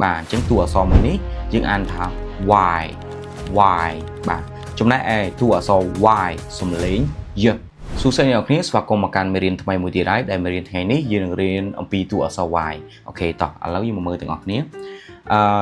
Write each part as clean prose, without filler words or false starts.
bà chẳng tụ so mới ní nhưng ăn thà y y bà chúng ta tụ so y sum lính dơ số xe nhỏ kia và còn một căn merin thay một tí đấy để merin thay ní dương merin ông pi tụ so y ok tỏ lâu như một mơ từng ngọc nhé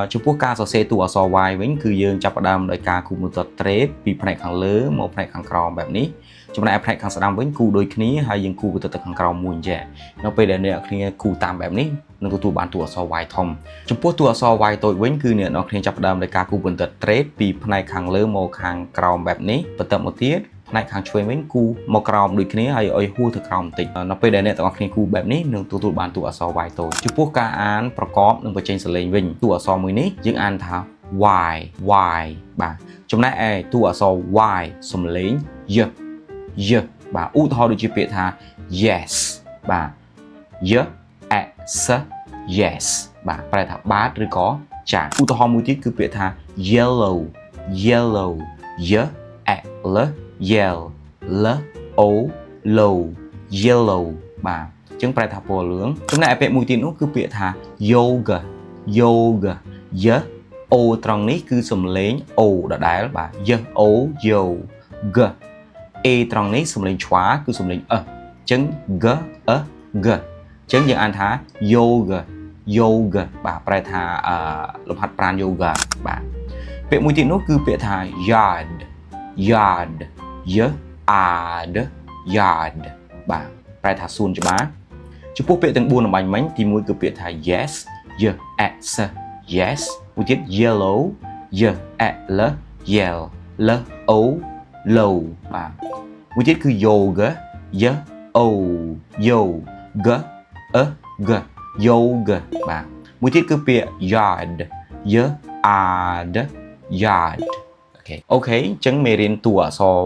chúng quốc ca xe tụ so y vẫn cứ dương chấp đam đại ca cùng một tật trade bịផ្នែក ខាងលើ មក ផ្នែក ខាងក្រោម បែប នេះ ចំណែក ផ្នែក ខាង ស្ដាំ វិញ គូ ដូច គ្នា ហើយ យើង គូ ទៅ ខាង ក្រោម មួយ អញ្ចឹង នៅ ពេល ដែល អ្នក គ្នា គូ តាម បែប នេះ នឹង ទទួល បាន តួអក្សរ y ធំ ចំពោះ តួអក្សរ y តូច វិញ គឺ អ្នក គ្នា ចាប់ផ្ដើម ដោយ ការ គូ បន្តិត trade ពី ផ្នែក ខាង លើ មក ខាង ក្រោម បែប នេះ បន្ទាប់ មក ទៀត ផ្នែក ខាង ឆ្វេង វិញ គូ មក ក្រោម ដូច គ្នា ហើយ ឲ្យ ហួស ទៅ ក្រោម បន្តិច នៅ ពេល ដែល អ្នក ទាំង អស់ គ្នា គូ បែប នេះ នឹង ទទួល បាន តួអក្សរ y តូច ចំពោះ ការ អាន ប្រកប និង បញ្ចេញ សលេង វិញ តួអក្សរ មួយ នេះ យើង អាន ថា y y បាទចំណែកឯតួអក្សរ y សំឡេង y y បាទឧទាហរណ៍ដូចជាពាក្យថា yes បាទ y s yes បាទប្រែថាបាទឬក៏ចាឧទាហរណ៍មួយទៀតគឺពាក្យថា yellow yellow y l yell l o low yellow បាទអញ្ចឹងប្រែថាពណ៌លឿងចំណែកឯពាក្យមួយទៀតនោះគឺពាក្យថា yoga yoga y o ត្រង់នេះគឺសំឡេង o ដដែលបាទ y o yo g a ត្រង់នេះសំឡេងឆ្វាគឺសំឡេង អញ្ចឹង g g អញ្ចឹងយើងអានថា yoga yoga បាទប្រែថាលំហាត់ប្រាណ yoga បាទពាក្យមួយទៀតនោះគឺពាក្យថា yard yard y a d yard បាទប្រែថាសួនច្បារចំពោះពាក្យទាំង4អំបញ្ញមិញទី1គឺពាក្យថា yes y s yes មួយទៀត yellow y l yell l o low បាទមួយទៀតគឺ yoga y o yo g g yoga បាទមួយទៀតគឺពាក្យ yard y a d yard អូខេអញ្ចឹងមេរៀនតួអក្សរ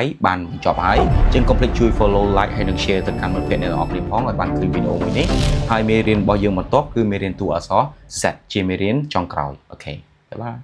y បានបញ្ចប់ហើយអញ្ចឹងកុំភ្លេចជួយ follow like ហើយនិង share ទៅកាន់មិត្តភ័ក្តិអ្នកនរគ្នាផងឲ្យបានឃើញវីដេអូមួយនេះហើយមេរៀនរបស់យើងបន្ទាប់គឺមេរៀនតួអក្សរ z ជាមេរៀនចុងក្រោយអូខេបាយបាយ